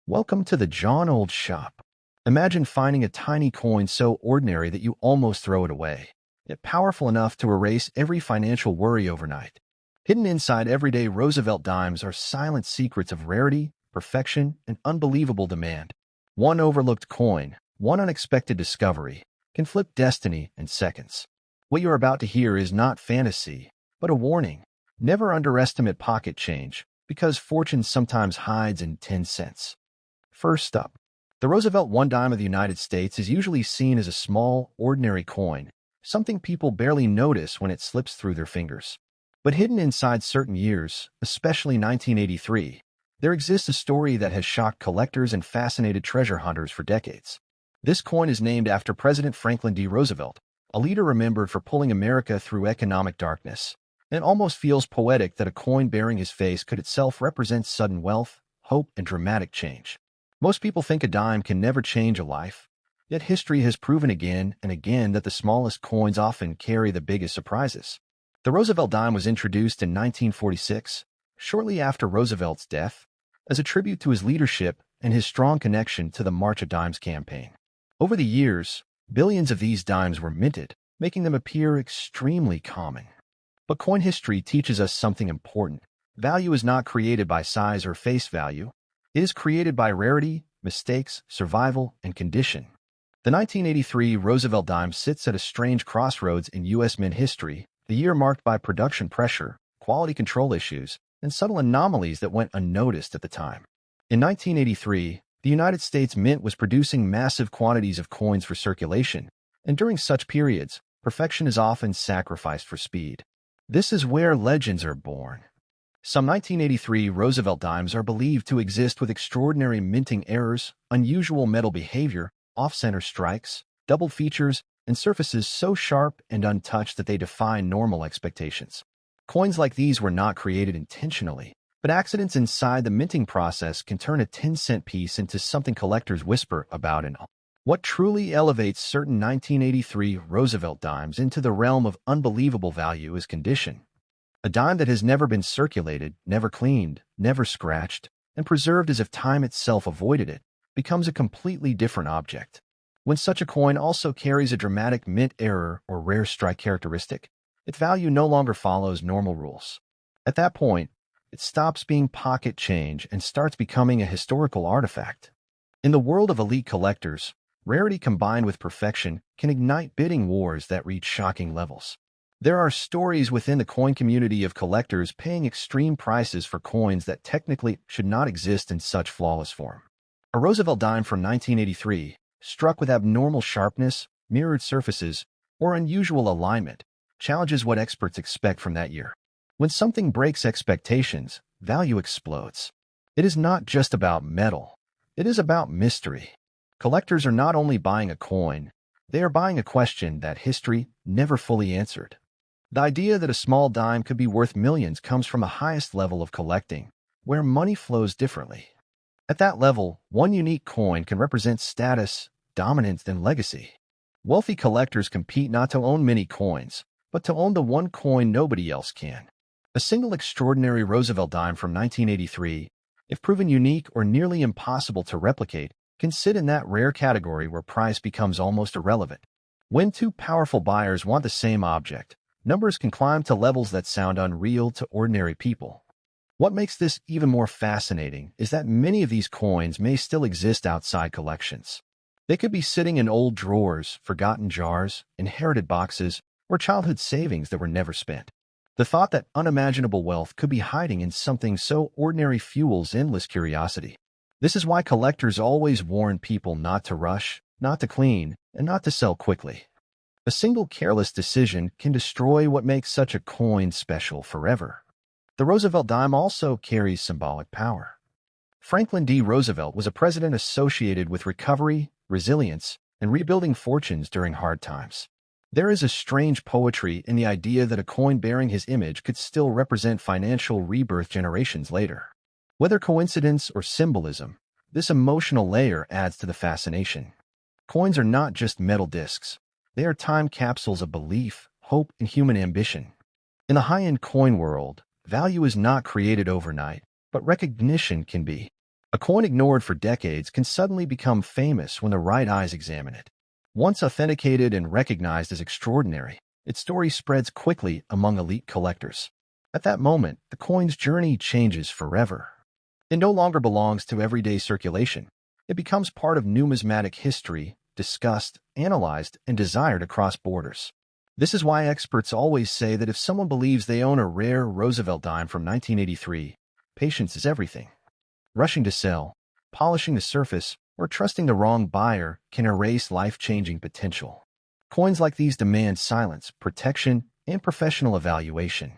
Welcome to the John Old Shop. Imagine finding a tiny coin so ordinary that you almost throw it away, yet powerful enough to erase every financial worry overnight. Hidden inside everyday Roosevelt dimes are silent secrets of rarity, perfection, and unbelievable demand. One overlooked coin, one unexpected discovery, can flip destiny in seconds. What you're about to hear is not fantasy, but a warning. Never underestimate pocket change, because fortune sometimes hides in 10 cents. First up, the Roosevelt one dime of the United States is usually seen as a small, ordinary coin, something people barely notice when it slips through their fingers. But hidden inside certain years, especially 1983, there exists a story that has shocked collectors and fascinated treasure hunters for decades. This coin is named after President Franklin D. Roosevelt, a leader remembered for pulling America through economic darkness. And it almost feels poetic that a coin bearing his face could itself represent sudden wealth, hope, and dramatic change. Most people think a dime can never change a life, yet history has proven again and again that the smallest coins often carry the biggest surprises. The Roosevelt dime was introduced in 1946, shortly after Roosevelt's death, as a tribute to his leadership and his strong connection to the March of Dimes campaign. Over the years, billions of these dimes were minted, making them appear extremely common. But coin history teaches us something important. Value is not created by size or face value. It is created by rarity, mistakes, survival, and condition. The 1983 Roosevelt dime sits at a strange crossroads in U.S. mint history, the year marked by production pressure, quality control issues, and subtle anomalies that went unnoticed at the time. In 1983, the United States Mint was producing massive quantities of coins for circulation, and during such periods, perfection is often sacrificed for speed. This is where legends are born. Some 1983 Roosevelt dimes are believed to exist with extraordinary minting errors, unusual metal behavior, off-center strikes, doubled features, and surfaces so sharp and untouched that they defy normal expectations. Coins like these were not created intentionally, but accidents inside the minting process can turn a 10-cent piece into something collectors whisper about and all. What truly elevates certain 1983 Roosevelt dimes into the realm of unbelievable value is condition. A dime that has never been circulated, never cleaned, never scratched, and preserved as if time itself avoided it, becomes a completely different object. When such a coin also carries a dramatic mint error or rare strike characteristic, its value no longer follows normal rules. At that point, it stops being pocket change and starts becoming a historical artifact. In the world of elite collectors, rarity combined with perfection can ignite bidding wars that reach shocking levels. There are stories within the coin community of collectors paying extreme prices for coins that technically should not exist in such flawless form. A Roosevelt dime from 1983, struck with abnormal sharpness, mirrored surfaces, or unusual alignment, challenges what experts expect from that year. When something breaks expectations, value explodes. It is not just about metal. It is about mystery. Collectors are not only buying a coin, they are buying a question that history never fully answered. The idea that a small dime could be worth millions comes from the highest level of collecting, where money flows differently. At that level, one unique coin can represent status, dominance, and legacy. Wealthy collectors compete not to own many coins, but to own the one coin nobody else can. A single extraordinary Roosevelt dime from 1983, if proven unique or nearly impossible to replicate, can sit in that rare category where price becomes almost irrelevant. When two powerful buyers want the same object, numbers can climb to levels that sound unreal to ordinary people. What makes this even more fascinating is that many of these coins may still exist outside collections. They could be sitting in old drawers, forgotten jars, inherited boxes, or childhood savings that were never spent. The thought that unimaginable wealth could be hiding in something so ordinary fuels endless curiosity. This is why collectors always warn people not to rush, not to clean, and not to sell quickly. A single careless decision can destroy what makes such a coin special forever. The Roosevelt dime also carries symbolic power. Franklin D. Roosevelt was a president associated with recovery, resilience, and rebuilding fortunes during hard times. There is a strange poetry in the idea that a coin bearing his image could still represent financial rebirth generations later. Whether coincidence or symbolism, this emotional layer adds to the fascination. Coins are not just metal discs. They are time capsules of belief, hope, and human ambition. In the high-end coin world, value is not created overnight, but recognition can be. A coin ignored for decades can suddenly become famous when the right eyes examine it. Once authenticated and recognized as extraordinary, its story spreads quickly among elite collectors. At that moment, the coin's journey changes forever. It no longer belongs to everyday circulation. It becomes part of numismatic history, discussed, analyzed, and desired across borders. This is why experts always say that if someone believes they own a rare Roosevelt dime from 1983, patience is everything. Rushing to sell, polishing the surface, or trusting the wrong buyer can erase life-changing potential. Coins like these demand silence, protection, and professional evaluation.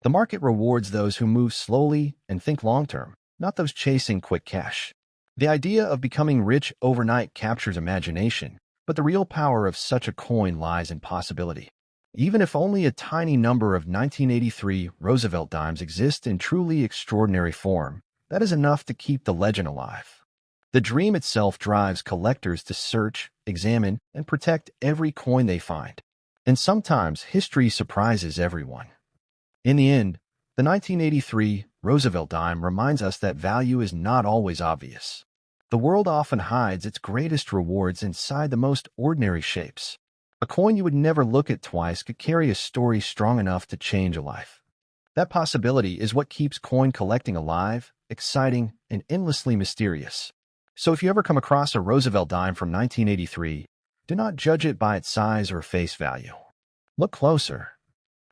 The market rewards those who move slowly and think long-term, not those chasing quick cash. The idea of becoming rich overnight captures imagination, but the real power of such a coin lies in possibility. Even if only a tiny number of 1983 Roosevelt dimes exist in truly extraordinary form, that is enough to keep the legend alive. The dream itself drives collectors to search, examine, and protect every coin they find. And sometimes history surprises everyone. In the end, the 1983 Roosevelt dime reminds us that value is not always obvious. The world often hides its greatest rewards inside the most ordinary shapes. A coin you would never look at twice could carry a story strong enough to change a life. That possibility is what keeps coin collecting alive, exciting, and endlessly mysterious. So if you ever come across a Roosevelt dime from 1983, do not judge it by its size or face value. Look closer.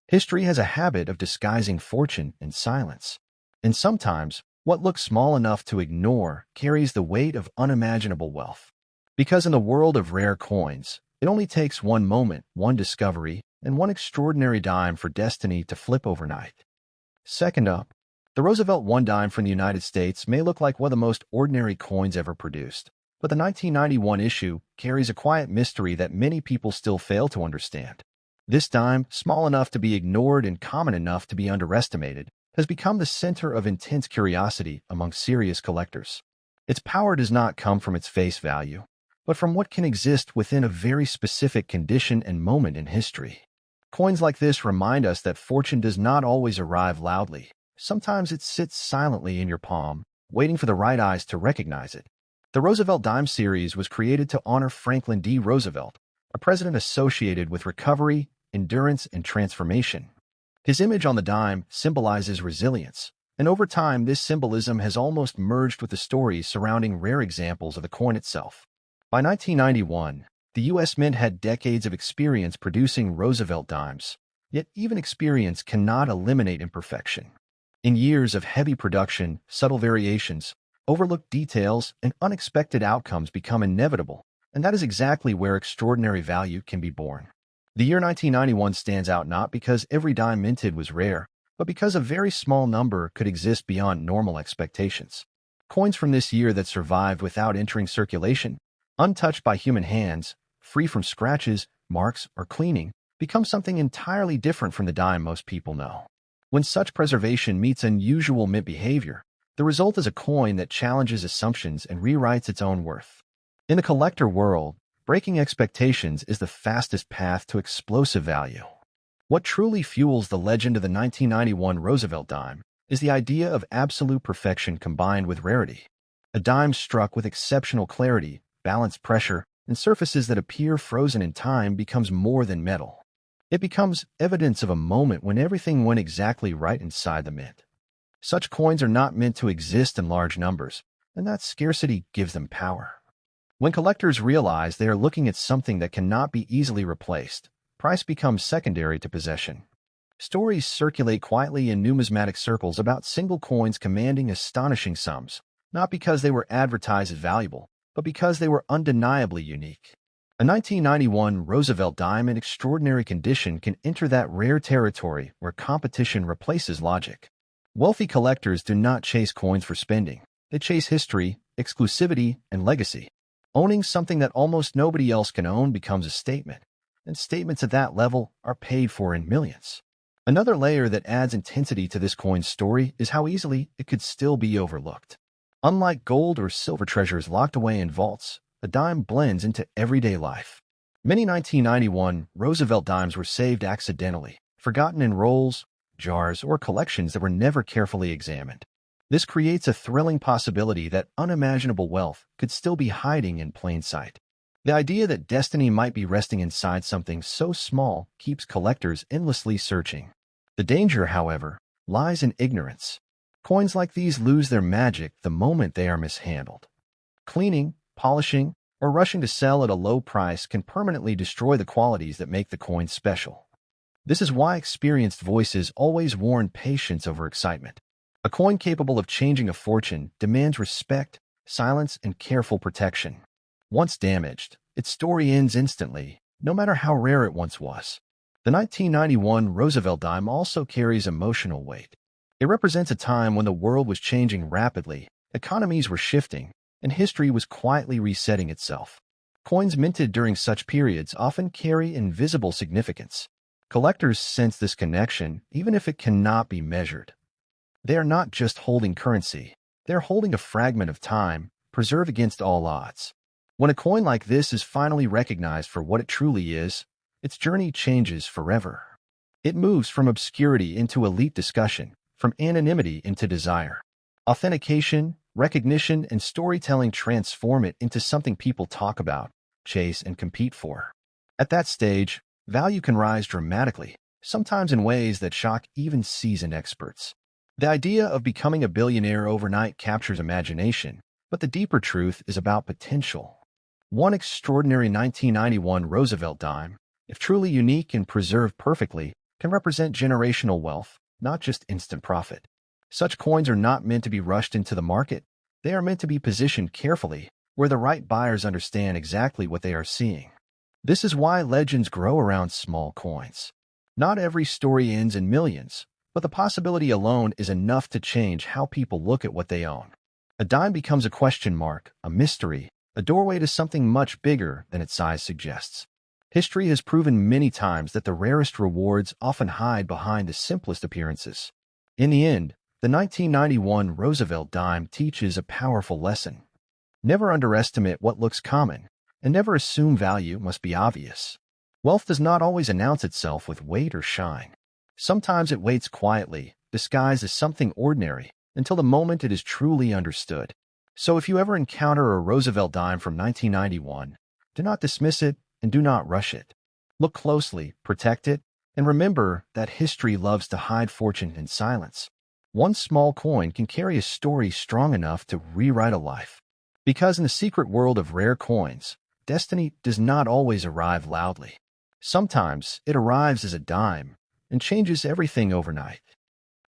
History has a habit of disguising fortune in silence. And sometimes, what looks small enough to ignore carries the weight of unimaginable wealth. Because in the world of rare coins, it only takes one moment, one discovery, and one extraordinary dime for destiny to flip overnight. Second up, the Roosevelt one dime from the United States may look like one of the most ordinary coins ever produced, but the 1991 issue carries a quiet mystery that many people still fail to understand. This dime, small enough to be ignored and common enough to be underestimated, has become the center of intense curiosity among serious collectors. Its power does not come from its face value, but from what can exist within a very specific condition and moment in history. Coins like this remind us that fortune does not always arrive loudly. Sometimes it sits silently in your palm, waiting for the right eyes to recognize it. The Roosevelt Dime series was created to honor Franklin D. Roosevelt, a president associated with recovery, endurance, and transformation. His image on the dime symbolizes resilience, and over time this symbolism has almost merged with the stories surrounding rare examples of the coin itself. By 1991, the U.S. Mint had decades of experience producing Roosevelt dimes, yet even experience cannot eliminate imperfection. In years of heavy production, subtle variations, overlooked details, and unexpected outcomes become inevitable, and that is exactly where extraordinary value can be born. The year 1991 stands out not because every dime minted was rare, but because a very small number could exist beyond normal expectations. Coins from this year that survived without entering circulation, untouched by human hands, free from scratches, marks, or cleaning, become something entirely different from the dime most people know. When such preservation meets unusual mint behavior, the result is a coin that challenges assumptions and rewrites its own worth. In the collector world, breaking expectations is the fastest path to explosive value. What truly fuels the legend of the 1991 Roosevelt dime is the idea of absolute perfection combined with rarity. A dime struck with exceptional clarity, balanced pressure, and surfaces that appear frozen in time becomes more than metal. It becomes evidence of a moment when everything went exactly right inside the mint. Such coins are not meant to exist in large numbers, and that scarcity gives them power. When collectors realize they are looking at something that cannot be easily replaced, price becomes secondary to possession. Stories circulate quietly in numismatic circles about single coins commanding astonishing sums, not because they were advertised as valuable, but because they were undeniably unique. A 1991 Roosevelt dime in extraordinary condition can enter that rare territory where competition replaces logic. Wealthy collectors do not chase coins for spending. They chase history, exclusivity, and legacy. Owning something that almost nobody else can own becomes a statement, and statements at that level are paid for in millions. Another layer that adds intensity to this coin's story is how easily it could still be overlooked. Unlike gold or silver treasures locked away in vaults, a dime blends into everyday life. Many 1991 Roosevelt dimes were saved accidentally, forgotten in rolls, jars, or collections that were never carefully examined. This creates a thrilling possibility that unimaginable wealth could still be hiding in plain sight. The idea that destiny might be resting inside something so small keeps collectors endlessly searching. The danger, however, lies in ignorance. Coins like these lose their magic the moment they are mishandled. Cleaning, polishing, or rushing to sell at a low price can permanently destroy the qualities that make the coin special. This is why experienced voices always warn patience over excitement. A coin capable of changing a fortune demands respect, silence, and careful protection. Once damaged, its story ends instantly, no matter how rare it once was. The 1991 Roosevelt dime also carries emotional weight. It represents a time when the world was changing rapidly, economies were shifting, and history was quietly resetting itself. Coins minted during such periods often carry invisible significance. Collectors sense this connection, even if it cannot be measured. They are not just holding currency, they're holding a fragment of time, preserved against all odds. When a coin like this is finally recognized for what it truly is, its journey changes forever. It moves from obscurity into elite discussion, from anonymity into desire. Authentication, recognition, and storytelling transform it into something people talk about, chase, and compete for. At that stage, value can rise dramatically, sometimes in ways that shock even seasoned experts. The idea of becoming a billionaire overnight captures imagination, but the deeper truth is about potential. One extraordinary 1991 Roosevelt dime, if truly unique and preserved perfectly, can represent generational wealth, not just instant profit. Such coins are not meant to be rushed into the market. They are meant to be positioned carefully, where the right buyers understand exactly what they are seeing. This is why legends grow around small coins. Not every story ends in millions, but the possibility alone is enough to change how people look at what they own. A dime becomes a question mark, a mystery, a doorway to something much bigger than its size suggests. History has proven many times that the rarest rewards often hide behind the simplest appearances. In the end, the 1991 Roosevelt dime teaches a powerful lesson. Never underestimate what looks common, and never assume value must be obvious. Wealth does not always announce itself with weight or shine. Sometimes it waits quietly, disguised as something ordinary, until the moment it is truly understood. So if you ever encounter a Roosevelt dime from 1991, do not dismiss it and do not rush it. Look closely, protect it, and remember that history loves to hide fortune in silence. One small coin can carry a story strong enough to rewrite a life. Because in the secret world of rare coins, destiny does not always arrive loudly. Sometimes it arrives as a dime and changes everything overnight.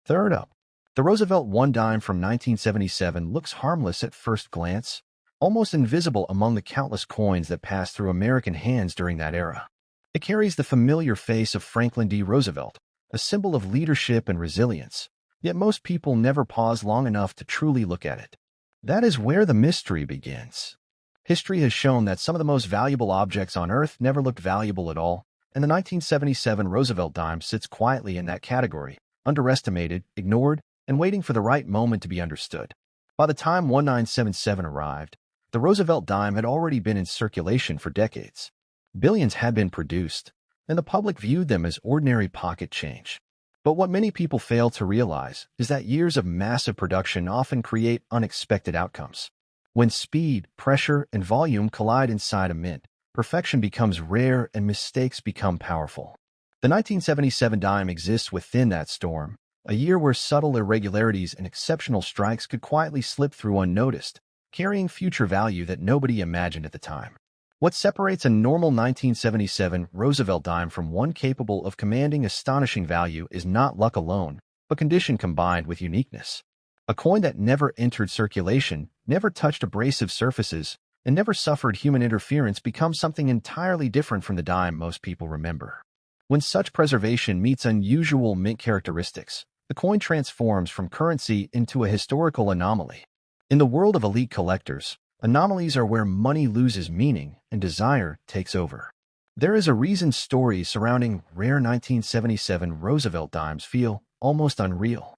Third up, the Roosevelt one dime from 1977 looks harmless at first glance, almost invisible among the countless coins that passed through American hands during that era. It carries the familiar face of Franklin D. Roosevelt, a symbol of leadership and resilience, yet most people never pause long enough to truly look at it. That is where the mystery begins. History has shown that some of the most valuable objects on Earth never looked valuable at all, and the 1977 Roosevelt dime sits quietly in that category, underestimated, ignored, and waiting for the right moment to be understood. By the time 1977 arrived, the Roosevelt dime had already been in circulation for decades. Billions had been produced, and the public viewed them as ordinary pocket change. But what many people fail to realize is that years of massive production often create unexpected outcomes. When speed, pressure, and volume collide inside a mint, perfection becomes rare and mistakes become powerful. The 1977 dime exists within that storm, a year where subtle irregularities and exceptional strikes could quietly slip through unnoticed, carrying future value that nobody imagined at the time. What separates a normal 1977 Roosevelt dime from one capable of commanding astonishing value is not luck alone, but condition combined with uniqueness. A coin that never entered circulation, never touched abrasive surfaces, and never suffered human interference becomes something entirely different from the dime most people remember. When such preservation meets unusual mint characteristics, the coin transforms from currency into a historical anomaly. In the world of elite collectors, anomalies are where money loses meaning and desire takes over. There is a reason stories surrounding rare 1977 Roosevelt dimes feel almost unreal.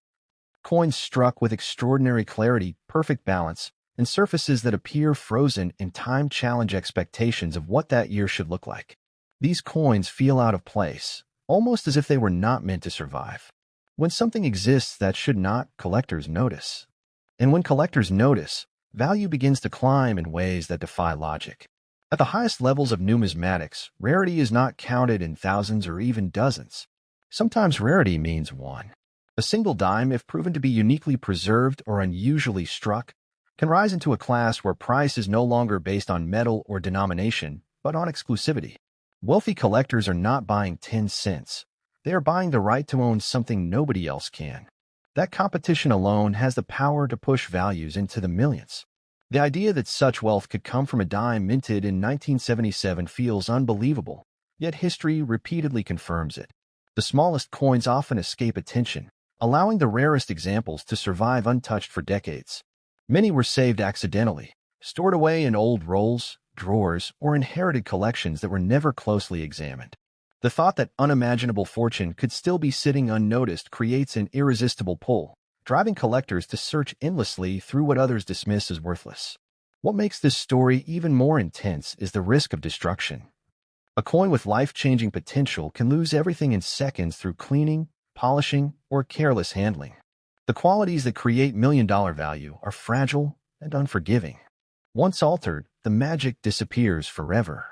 Coins struck with extraordinary clarity, perfect balance, and surfaces that appear frozen in time challenge expectations of what that year should look like. These coins feel out of place, almost as if they were not meant to survive. When something exists that should not, collectors notice. And when collectors notice, value begins to climb in ways that defy logic. At the highest levels of numismatics, rarity is not counted in thousands or even dozens. Sometimes rarity means one. A single dime, if proven to be uniquely preserved or unusually struck, can rise into a class where price is no longer based on metal or denomination, but on exclusivity. Wealthy collectors are not buying 10 cents. They are buying the right to own something nobody else can. That competition alone has the power to push values into the millions. The idea that such wealth could come from a dime minted in 1977 feels unbelievable, yet history repeatedly confirms it. The smallest coins often escape attention, allowing the rarest examples to survive untouched for decades. Many were saved accidentally, stored away in old rolls, drawers, or inherited collections that were never closely examined. The thought that unimaginable fortune could still be sitting unnoticed creates an irresistible pull, driving collectors to search endlessly through what others dismiss as worthless. What makes this story even more intense is the risk of destruction. A coin with life-changing potential can lose everything in seconds through cleaning, polishing, or careless handling. The qualities that create million-dollar value are fragile and unforgiving. Once altered, the magic disappears forever.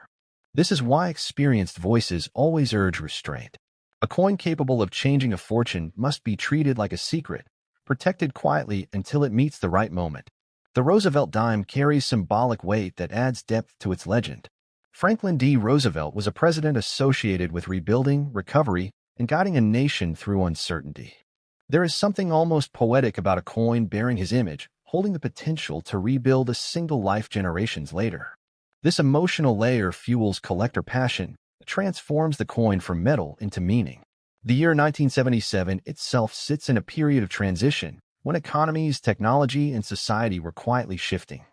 This is why experienced voices always urge restraint. A coin capable of changing a fortune must be treated like a secret, protected quietly until it meets the right moment. The Roosevelt dime carries symbolic weight that adds depth to its legend. Franklin D. Roosevelt was a president associated with rebuilding, recovery, and guiding a nation through uncertainty. There is something almost poetic about a coin bearing his image, holding the potential to rebuild a single life generations later. This emotional layer fuels collector passion, transforms the coin from metal into meaning. The year 1977 itself sits in a period of transition, when economies, technology, and society were quietly shifting.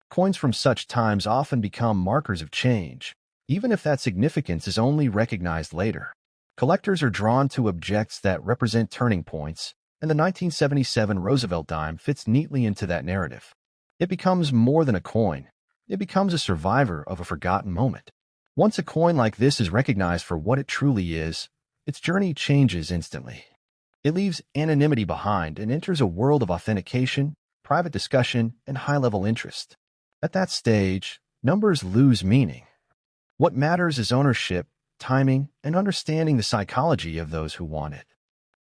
Coins from such times often become markers of change, even if that significance is only recognized later. Collectors are drawn to objects that represent turning points, and the 1977 Roosevelt dime fits neatly into that narrative. It becomes more than a coin. It becomes a survivor of a forgotten moment. Once a coin like this is recognized for what it truly is, its journey changes instantly. It leaves anonymity behind and enters a world of authentication, private discussion, and high-level interest. At that stage, numbers lose meaning. What matters is ownership, timing, and understanding the psychology of those who want it.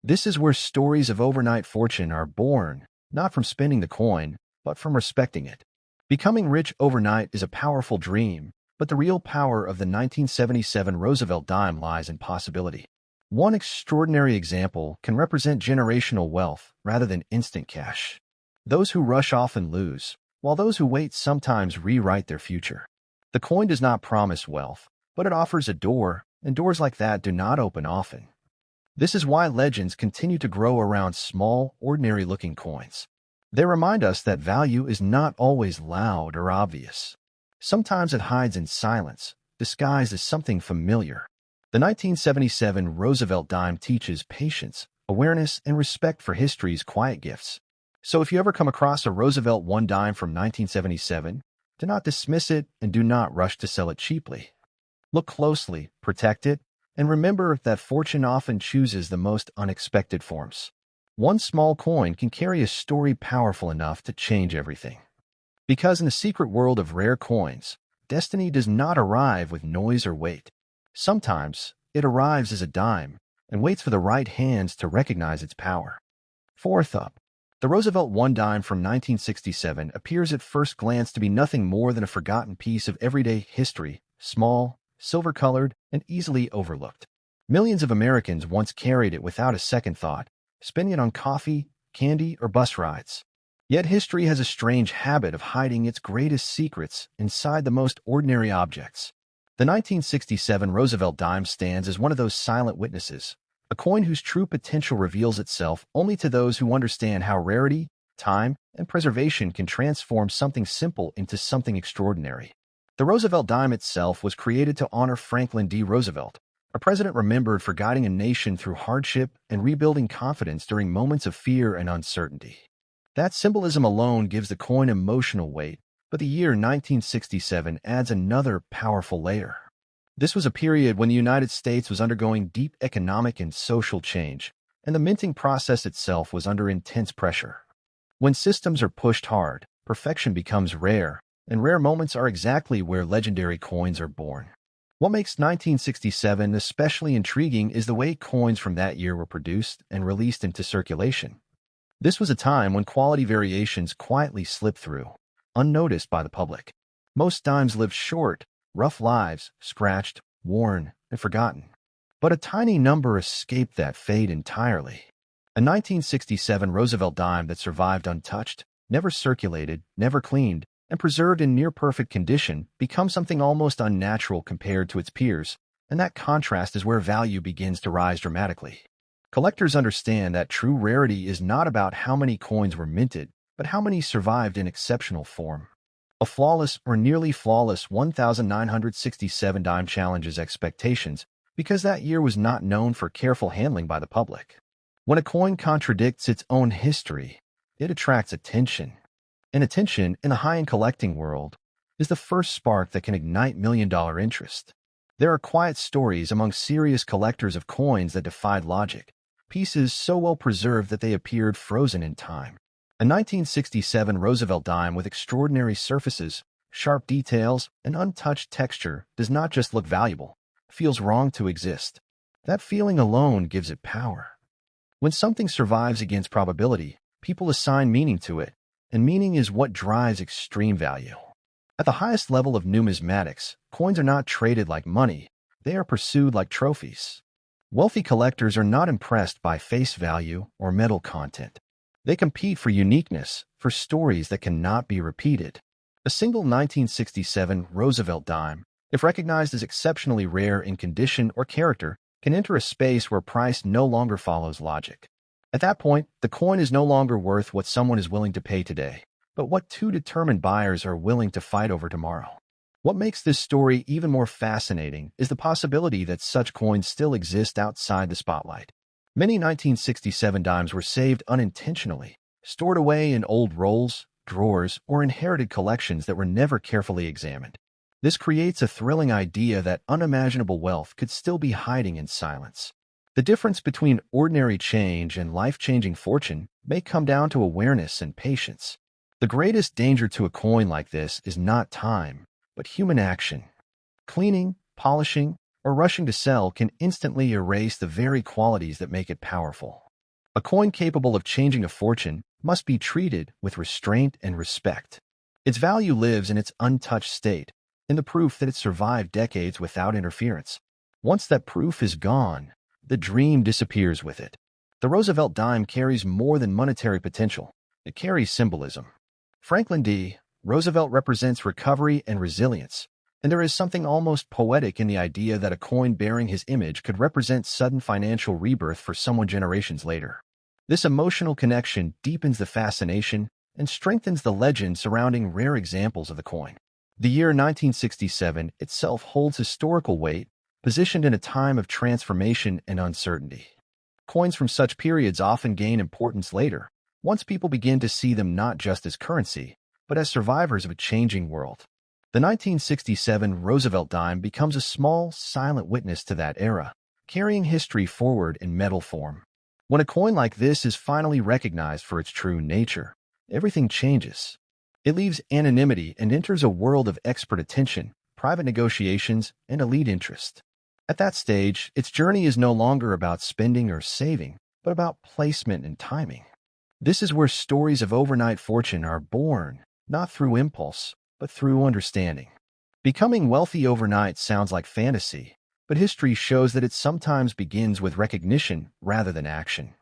This is where stories of overnight fortune are born, not from spending the coin, but from respecting it. Becoming rich overnight is a powerful dream, but the real power of the 1977 Roosevelt dime lies in possibility. One extraordinary example can represent generational wealth rather than instant cash. Those who rush often lose, while those who wait sometimes rewrite their future. The coin does not promise wealth, but it offers a door, and doors like that do not open often. This is why legends continue to grow around small, ordinary-looking coins. They remind us that value is not always loud or obvious. Sometimes it hides in silence, disguised as something familiar. The 1977 Roosevelt dime teaches patience, awareness, and respect for history's quiet gifts. So if you ever come across a Roosevelt one dime from 1977, do not dismiss it and do not rush to sell it cheaply. Look closely, protect it, and remember that fortune often chooses the most unexpected forms. One small coin can carry a story powerful enough to change everything. Because in the secret world of rare coins, destiny does not arrive with noise or weight. Sometimes, it arrives as a dime and waits for the right hands to recognize its power. Fourth up, the Roosevelt one dime from 1967 appears at first glance to be nothing more than a forgotten piece of everyday history, small, silver-colored, and easily overlooked. Millions of Americans once carried it without a second thought, spending it on coffee, candy, or bus rides. Yet history has a strange habit of hiding its greatest secrets inside the most ordinary objects. The 1967 Roosevelt dime stands as one of those silent witnesses, a coin whose true potential reveals itself only to those who understand how rarity, time, and preservation can transform something simple into something extraordinary. The Roosevelt dime itself was created to honor Franklin D. Roosevelt, a president remembered for guiding a nation through hardship and rebuilding confidence during moments of fear and uncertainty. That symbolism alone gives the coin emotional weight, but the year 1967 adds another powerful layer. This was a period when the United States was undergoing deep economic and social change, and the minting process itself was under intense pressure. When systems are pushed hard, perfection becomes rare, and rare moments are exactly where legendary coins are born. What makes 1967 especially intriguing is the way coins from that year were produced and released into circulation. This was a time when quality variations quietly slipped through, unnoticed by the public. Most dimes lived short, rough lives, scratched, worn, and forgotten. But a tiny number escaped that fate entirely. A 1967 Roosevelt dime that survived untouched, never circulated, never cleaned, and preserved in near-perfect condition becomes something almost unnatural compared to its peers, and that contrast is where value begins to rise dramatically. Collectors understand that true rarity is not about how many coins were minted, but how many survived in exceptional form. A flawless or nearly flawless 1967 dime challenges expectations because that year was not known for careful handling by the public. When a coin contradicts its own history, it attracts attention. And attention in the high-end collecting world is the first spark that can ignite million-dollar interest. There are quiet stories among serious collectors of coins that defied logic, pieces so well preserved that they appeared frozen in time. A 1967 Roosevelt dime with extraordinary surfaces, sharp details, and untouched texture does not just look valuable, it feels wrong to exist. That feeling alone gives it power. When something survives against probability, people assign meaning to it, and meaning is what drives extreme value. At the highest level of numismatics, coins are not traded like money, they are pursued like trophies. Wealthy collectors are not impressed by face value or metal content. They compete for uniqueness, for stories that cannot be repeated. A single 1967 Roosevelt dime, if recognized as exceptionally rare in condition or character, can enter a space where price no longer follows logic. At that point, the coin is no longer worth what someone is willing to pay today, but what two determined buyers are willing to fight over tomorrow. What makes this story even more fascinating is the possibility that such coins still exist outside the spotlight. Many 1967 dimes were saved unintentionally, stored away in old rolls, drawers, or inherited collections that were never carefully examined. This creates a thrilling idea that unimaginable wealth could still be hiding in silence. The difference between ordinary change and life-changing fortune may come down to awareness and patience. The greatest danger to a coin like this is not time, but human action. Cleaning, polishing, or rushing to sell can instantly erase the very qualities that make it powerful. A coin capable of changing a fortune must be treated with restraint and respect. Its value lives in its untouched state, in the proof that it survived decades without interference. Once that proof is gone, the dream disappears with it. The Roosevelt dime carries more than monetary potential. It carries symbolism. Franklin D. Roosevelt represents recovery and resilience, and there is something almost poetic in the idea that a coin bearing his image could represent sudden financial rebirth for someone generations later. This emotional connection deepens the fascination and strengthens the legend surrounding rare examples of the coin. The year 1967 itself holds historical weight, positioned in a time of transformation and uncertainty. Coins from such periods often gain importance later, once people begin to see them not just as currency, but as survivors of a changing world. The 1967 Roosevelt dime becomes a small, silent witness to that era, carrying history forward in metal form. When a coin like this is finally recognized for its true nature, everything changes. It leaves anonymity and enters a world of expert attention, private negotiations, and elite interest. At that stage, its journey is no longer about spending or saving, but about placement and timing. This is where stories of overnight fortune are born, not through impulse, but through understanding. Becoming wealthy overnight sounds like fantasy, but history shows that it sometimes begins with recognition rather than action.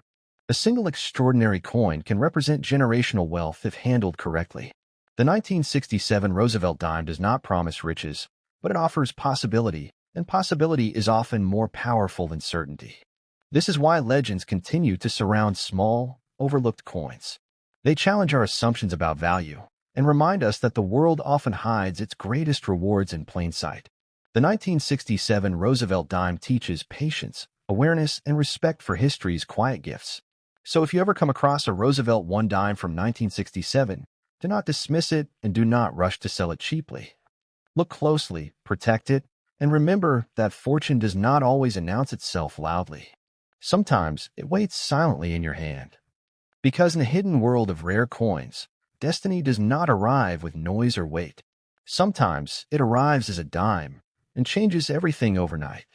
A single extraordinary coin can represent generational wealth if handled correctly. The 1967 Roosevelt dime does not promise riches, but it offers possibility, and possibility is often more powerful than certainty. This is why legends continue to surround small, overlooked coins. They challenge our assumptions about value and remind us that the world often hides its greatest rewards in plain sight. The 1967 Roosevelt dime teaches patience, awareness, and respect for history's quiet gifts. So if you ever come across a Roosevelt one dime from 1967, do not dismiss it and do not rush to sell it cheaply. Look closely, protect it, and remember that fortune does not always announce itself loudly. Sometimes it waits silently in your hand. Because in the hidden world of rare coins, destiny does not arrive with noise or weight. Sometimes it arrives as a dime and changes everything overnight.